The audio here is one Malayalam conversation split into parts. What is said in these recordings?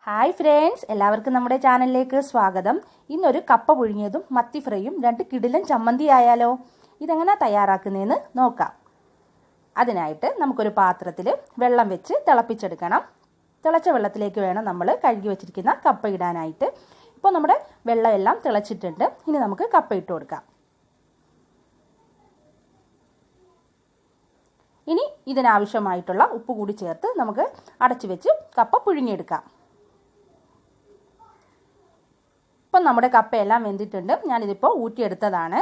ഹായ് ഫ്രണ്ട്സ്, എല്ലാവർക്കും നമ്മുടെ ചാനലിലേക്ക് സ്വാഗതം. ഇന്നൊരു കപ്പ പുഴുങ്ങിയതും മത്തി ഫ്രൈയും 2 കിടിലൻ ചമ്മന്തി ആയാലോ. ഇതെങ്ങനെ തയ്യാറാക്കുന്നതെന്ന് നോക്കാം. അതിനായിട്ട് നമുക്കൊരു പാത്രത്തിൽ വെള്ളം വെച്ച് തിളപ്പിച്ചെടുക്കണം. തിളച്ച വെള്ളത്തിലേക്ക് വേണം നമ്മൾ കഴുകി വെച്ചിരിക്കുന്ന കപ്പ ഇടാനായിട്ട്. ഇപ്പോൾ നമ്മുടെ വെള്ളം എല്ലാം തിളച്ചിട്ടുണ്ട്. ഇനി നമുക്ക് കപ്പ ഇട്ട് കൊടുക്കാം. ഇനി ഇതിനാവശ്യമായിട്ടുള്ള ഉപ്പ് കൂടി ചേർത്ത് നമുക്ക് അടച്ചു വെച്ച് കപ്പ പുഴുങ്ങിയെടുക്കാം. ഇപ്പം നമ്മുടെ കപ്പയെല്ലാം വെന്തിട്ടുണ്ട്. ഞാനിതിപ്പോൾ ഊറ്റിയെടുത്തതാണ്.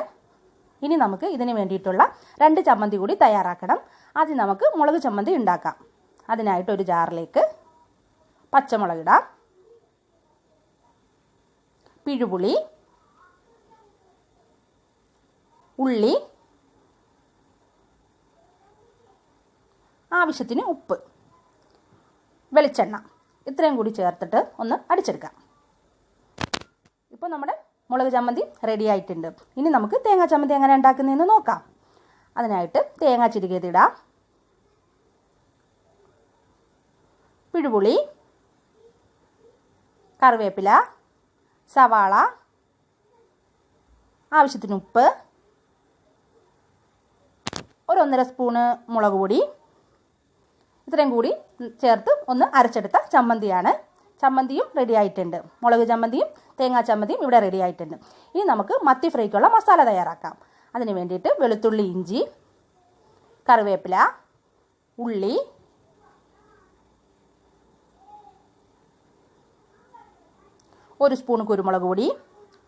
ഇനി നമുക്ക് ഇതിന് വേണ്ടിയിട്ടുള്ള 2 ചമ്മന്തി കൂടി തയ്യാറാക്കണം. ആദ്യം നമുക്ക് മുളക് ചമ്മന്തി ഉണ്ടാക്കാം. അതിനായിട്ട് ഒരു ജാറിലേക്ക് പച്ചമുളക് ഇടാം, പിഴുപുളി, ഉള്ളി, ആവശ്യത്തിന് ഉപ്പ്, വെളിച്ചെണ്ണ, ഇത്രയും കൂടി ചേർത്തിട്ട് ഒന്ന് അടിച്ചെടുക്കാം. ഇപ്പോൾ നമ്മുടെ മുളക് ചമ്മന്തി റെഡി ആയിട്ടുണ്ട്. ഇനി നമുക്ക് തേങ്ങാ ചമ്മന്തി എങ്ങനെ ഉണ്ടാക്കുന്നതെന്ന് നോക്കാം. അതിനായിട്ട് തേങ്ങ ചിരകിയതിടാം, പിഴുപുളി, കറിവേപ്പില, സവാള, ആവശ്യത്തിന് ഉപ്പ്, ഒരു 1.5 സ്പൂണ് മുളക് പൊടി, ഇത്രയും കൂടി ചേർത്ത് ഒന്ന് അരച്ചെടുത്ത ചമ്മന്തിയാണ്. ചമ്മന്തിയും റെഡി ആയിട്ടുണ്ട്. മുളക് ചമ്മന്തിയും തേങ്ങാ ചമ്മന്തിയും ഇവിടെ റെഡി ആയിട്ടുണ്ട്. ഇനി നമുക്ക് മത്തി ഫ്രൈക്കുള്ള മസാല തയ്യാറാക്കാം. അതിന് വേണ്ടിയിട്ട് വെളുത്തുള്ളി, ഇഞ്ചി, കറിവേപ്പില, ഉള്ളി, ഒരു സ്പൂണ് കുരുമുളക് പൊടി,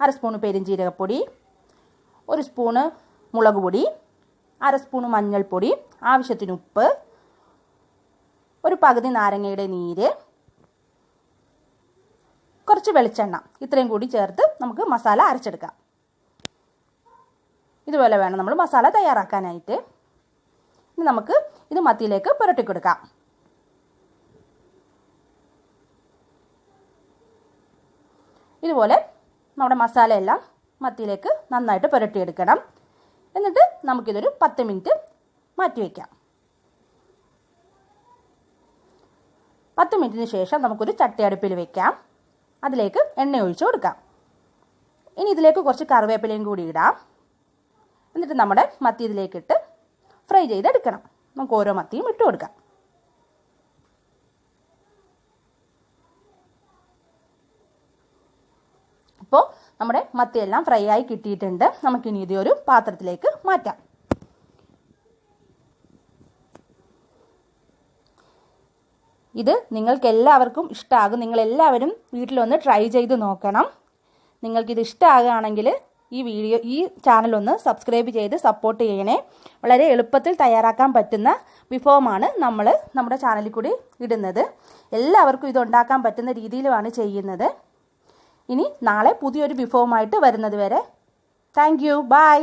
1/2 സ്പൂണ് പെരിഞ്ജീരകപ്പൊടി, 1 സ്പൂണ് മുളക് പൊടി, 1/2 സ്പൂണ് മഞ്ഞൾപ്പൊടി, ആവശ്യത്തിന് ഉപ്പ്, ഒരു പകുതി നാരങ്ങയുടെ നീര്, കുറച്ച് വെളിച്ചെണ്ണ, ഇത്രയും കൂടി ചേർത്ത് നമുക്ക് മസാല അരച്ചെടുക്കാം. ഇതുപോലെ വേണം നമ്മൾ മസാല തയ്യാറാക്കാനായിട്ട്. ഇനി നമുക്ക് ഇത് മത്തിയിലേക്ക് പുരട്ടിക്കൊടുക്കാം. ഇതുപോലെ നമ്മുടെ മസാല എല്ലാം മത്തിയിലേക്ക് നന്നായിട്ട് പുരട്ടിയെടുക്കണം. എന്നിട്ട് നമുക്കിതൊരു 10 മിനിറ്റ് മാറ്റി വയ്ക്കാം. 10 മിനിറ്റിന് ശേഷം നമുക്കൊരു ചട്ടി അടുപ്പിൽ വെക്കാം. അതിലേക്ക് എണ്ണ ഒഴിച്ചു കൊടുക്കാം. ഇനി ഇതിലേക്ക് കുറച്ച് കറിവേപ്പിലയും കൂടി ഇടാം. എന്നിട്ട് നമ്മുടെ മത്തി ഇതിലേക്കിട്ട് ഫ്രൈ ചെയ്തെടുക്കണം. നമുക്ക് ഓരോ മത്തിയും ഇട്ട് കൊടുക്കാം. ഇപ്പോൾ നമ്മുടെ മത്തിയെല്ലാം ഫ്രൈ ആയി കിട്ടിയിട്ടുണ്ട്. നമുക്കിനി ഇതൊരു പാത്രത്തിലേക്ക് മാറ്റാം. ഇത് നിങ്ങൾക്ക് എല്ലാവർക്കും ഇഷ്ടമാകും. നിങ്ങളെല്ലാവരും വീട്ടിലൊന്ന് ട്രൈ ചെയ്ത് നോക്കണം. നിങ്ങൾക്കിത് ഇഷ്ടമാകുകയാണെങ്കിൽ ഈ ചാനലൊന്ന് സബ്സ്ക്രൈബ് ചെയ്ത് സപ്പോർട്ട് ചെയ്യണേ. വളരെ എളുപ്പത്തിൽ തയ്യാറാക്കാൻ പറ്റുന്ന വിഭവമാണ് നമ്മൾ നമ്മുടെ ചാനലിൽ കൂടി ഇടുന്നത്. എല്ലാവർക്കും ഇത് ഉണ്ടാക്കാൻ പറ്റുന്ന രീതിയിലുമാണ് ചെയ്യുന്നത്. ഇനി നാളെ പുതിയൊരു വിഭവമായിട്ട് വരുന്നത് വരെ താങ്ക് യു, ബൈ.